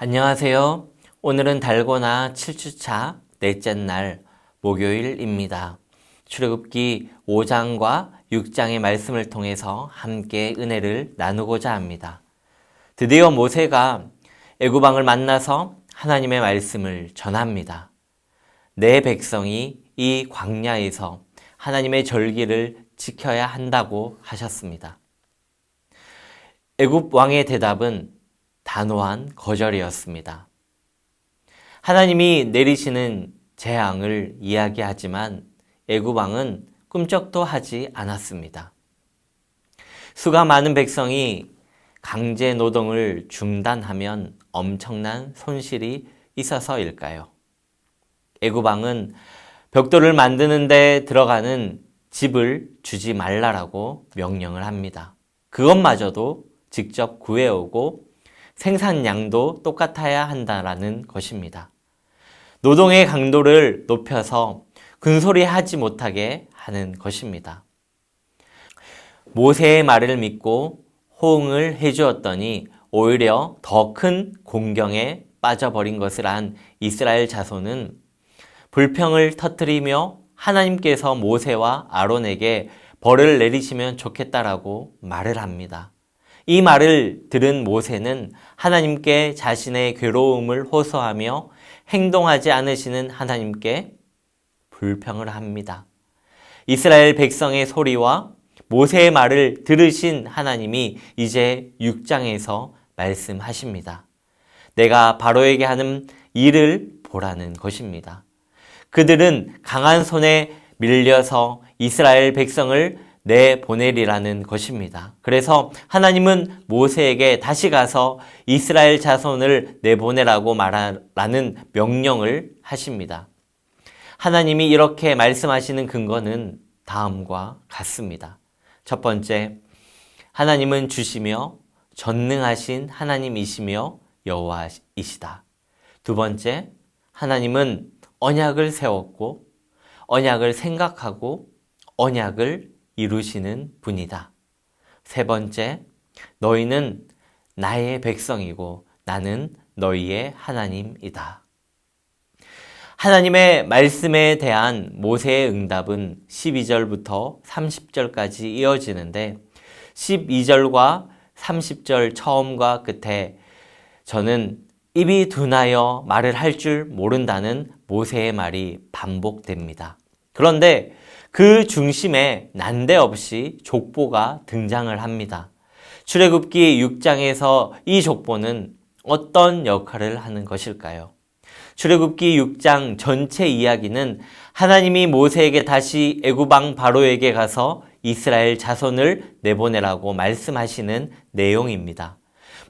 안녕하세요. 오늘은 달고나 7주차 넷째 날 목요일입니다. 출애굽기 5장과 6장의 말씀을 통해서 함께 은혜를 나누고자 합니다. 드디어 모세가 애굽 왕을 만나서 하나님의 말씀을 전합니다. 내 백성이 이 광야에서 하나님의 절기를 지켜야 한다고 하셨습니다. 애굽 왕의 대답은 단호한 거절이었습니다. 하나님이 내리시는 재앙을 이야기하지만 애굽 왕은 꿈쩍도 하지 않았습니다. 수가 많은 백성이 강제 노동을 중단하면 엄청난 손실이 있어서일까요? 애굽 왕은 벽돌을 만드는 데 들어가는 집을 주지 말라라고 명령을 합니다. 그것마저도 직접 구해오고 생산량도 똑같아야 한다라는 것입니다. 노동의 강도를 높여서 군소리하지 못하게 하는 것입니다. 모세의 말을 믿고 호응을 해주었더니 오히려 더 큰 공경에 빠져버린 것을 안 이스라엘 자손은 불평을 터뜨리며 하나님께서 모세와 아론에게 벌을 내리시면 좋겠다라고 말을 합니다. 이 말을 들은 모세는 하나님께 자신의 괴로움을 호소하며 행동하지 않으시는 하나님께 불평을 합니다. 이스라엘 백성의 소리와 모세의 말을 들으신 하나님이 이제 6장에서 말씀하십니다. 내가 바로에게 하는 일을 보라는 것입니다. 그들은 강한 손에 밀려서 이스라엘 백성을 내보내리라는 것입니다. 그래서 하나님은 모세에게 다시 가서 이스라엘 자손을 내보내라고 말하라는 명령을 하십니다. 하나님이 이렇게 말씀하시는 근거는 다음과 같습니다. 첫 번째, 하나님은 주시며 전능하신 하나님이시며 여호와이시다. 두 번째, 하나님은 언약을 세웠고 언약을 생각하고 언약을 이루시는 분이다. 세 번째, 너희는 나의 백성이고 나는 너희의 하나님이다. 하나님의 말씀에 대한 모세의 응답은 12절부터 30절까지 이어지는데 12절과 30절 처음과 끝에 저는 입이 둔하여 말을 할 줄 모른다는 모세의 말이 반복됩니다. 그런데 그 중심에 난데없이 족보가 등장을 합니다. 출애굽기 6장에서 이 족보는 어떤 역할을 하는 것일까요? 출애굽기 6장 전체 이야기는 하나님이 모세에게 다시 애굽 왕 바로에게 가서 이스라엘 자손을 내보내라고 말씀하시는 내용입니다.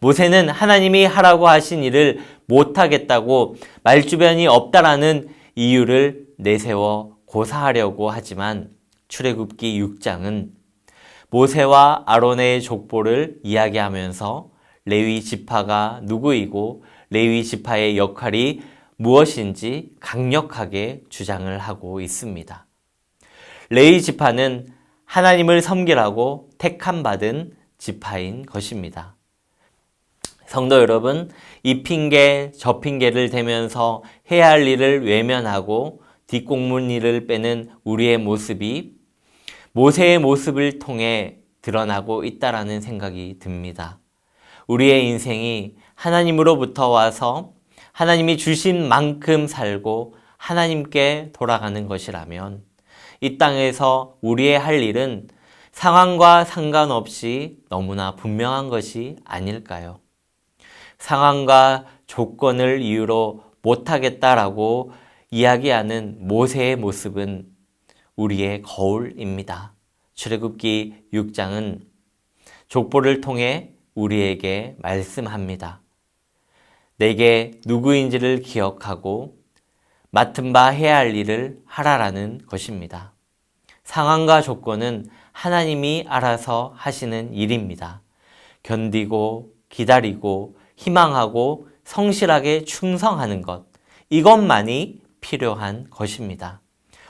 모세는 하나님이 하라고 하신 일을 못하겠다고 말주변이 없다라는 이유를 내세워 고사하려고 하지만 출애굽기 6장은 모세와 아론의 족보를 이야기하면서 레위 지파가 누구이고 레위 지파의 역할이 무엇인지 강력하게 주장을 하고 있습니다. 레위 지파는 하나님을 섬기라고 택함받은 지파인 것입니다. 성도 여러분, 이 핑계 저 핑계를 대면서 해야 할 일을 외면하고 뒷공문 일을 빼는 우리의 모습이 모세의 모습을 통해 드러나고 있다라는 생각이 듭니다. 우리의 인생이 하나님으로부터 와서 하나님이 주신 만큼 살고 하나님께 돌아가는 것이라면 이 땅에서 우리의 할 일은 상황과 상관없이 너무나 분명한 것이 아닐까요? 상황과 조건을 이유로 못하겠다라고 이야기하는 모세의 모습은 우리의 거울입니다. 출애굽기 6장은 족보를 통해 우리에게 말씀합니다. 내게 누구인지를 기억하고 맡은 바 해야 할 일을 하라라는 것입니다. 상황과 조건은 하나님이 알아서 하시는 일입니다. 견디고 기다리고 희망하고 성실하게 충성하는 것, 이것만이 필요한 것입니다.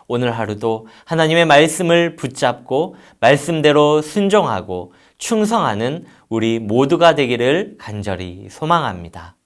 오늘 하루도 하나님의 말씀을 붙잡고 말씀대로 순종하고 충성하는 우리 모두가 되기를 간절히 소망합니다.